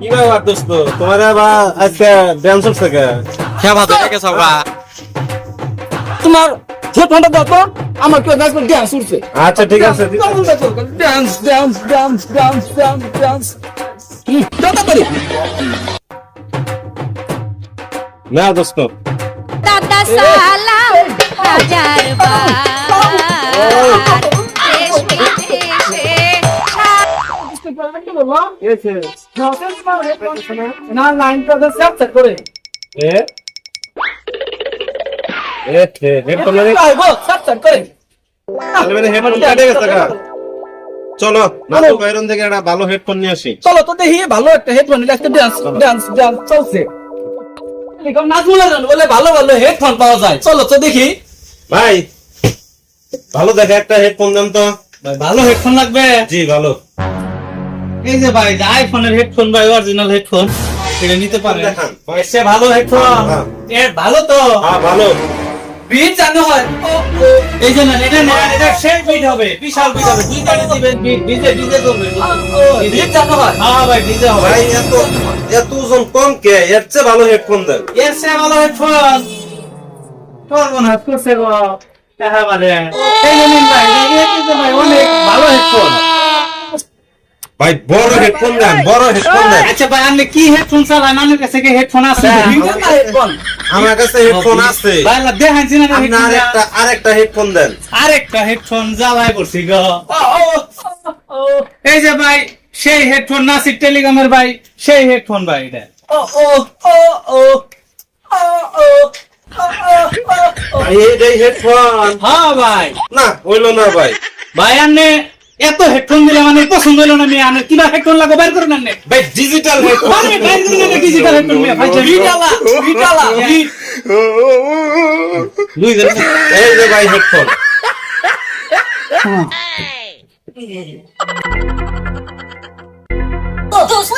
কি ব্যাপার দোস্ত তোমার আবার আজকে ড্যান্স হচ্ছে কে খেয়া ভাত হয়ে গেছে গা। তোমার হেডফোনটা দাও তো, আমার কেউ ডান্স করে ডান্স উঠছে। আচ্ছা ঠিক আছে dance dance dance dance dance dance তাড়াতাড়ি না দোস্ত দাদা সালাম হাজার বার দেশ বিদেশে না লাইনটা সেট করে এ হেডফোন লাগে আইবো সেট করে তাহলে হেডফোন কাটে গেছে কা চলো না তো বাইরন থেকে একটা ভালো হেডফোন নিয়ে আসি চলো তো দেখি ভালো একটা হেডফোন নিলে একটা ডান্স ডান্স ডান্স চলছে এরকম নাচগুলো জানো বলে ভালো ভালো হেডফোন পাওয়া যায়, চলো তো দেখি। ভাই ভালো দেখে একটা হেডফোন দেন তো ভাই ভালো হেডফোন লাগবে। জি ভালো এই যে ভাই যে আইফোনের হেডফোন ভাই অরিজিনাল হেডফোন এটা নিতে পারেন। দেখান এসে ভালো হেডফোন হ্যাঁ। এর ভালো তো হ্যাঁ ভালো বিট জানো হয় এই যে না এটা না এটা শেড বিট হবে, বিশাল বিট হবে, দুই গাড়ি দিবেন বিট ডিজে ডিজে করবে বিট জানো হয়। হ্যাঁ ভাই ডিজে হবে। ভাই এত ওজন কম কে এর চেয়ে ভালো হেডফোন দেন এর সে ভালো হেডফোন করবো না করছে গো একেবারে এই যে নিন ভাই এই যে ভাই অনেক ভালো হেডফোন। ভাই বড় হেডফোন দেন বড় হেডফোন দেন আচ্ছা ভাই আপনি কি হেডফোন চালান? আমার কাছে কি হেডফোন আছে? হেডফোন আমার কাছে হেডফোন আছে ভাই না দেখাইছি না আপনি আরেকটা হেডফোন দেন আরেকটা হেডফোন জ্বালাই পড়ছি গো। এই যে ভাই সেই হেডফোন নাসির টেলিকমের ভাই সেই হেডফোন ভাই এটা। ও ও ও ও ও ভাই এই হেডফোন হ্যাঁ ভাই না হইলো না ভাই ভাই আপনি এত হেডফোন দিলে মানে পছন্দ হলো না। মেয়ে আনে কিবা হেডফোন লাগবে বের করুন আপনি। ভাই ডিজিটাল হেডফোন আরে বের করুন না ডিজিটাল হেডফোন মেয়ে ভাই বিটালা বিটালা বুঝলেন এই যে ভাই হেডফোন দোস্ত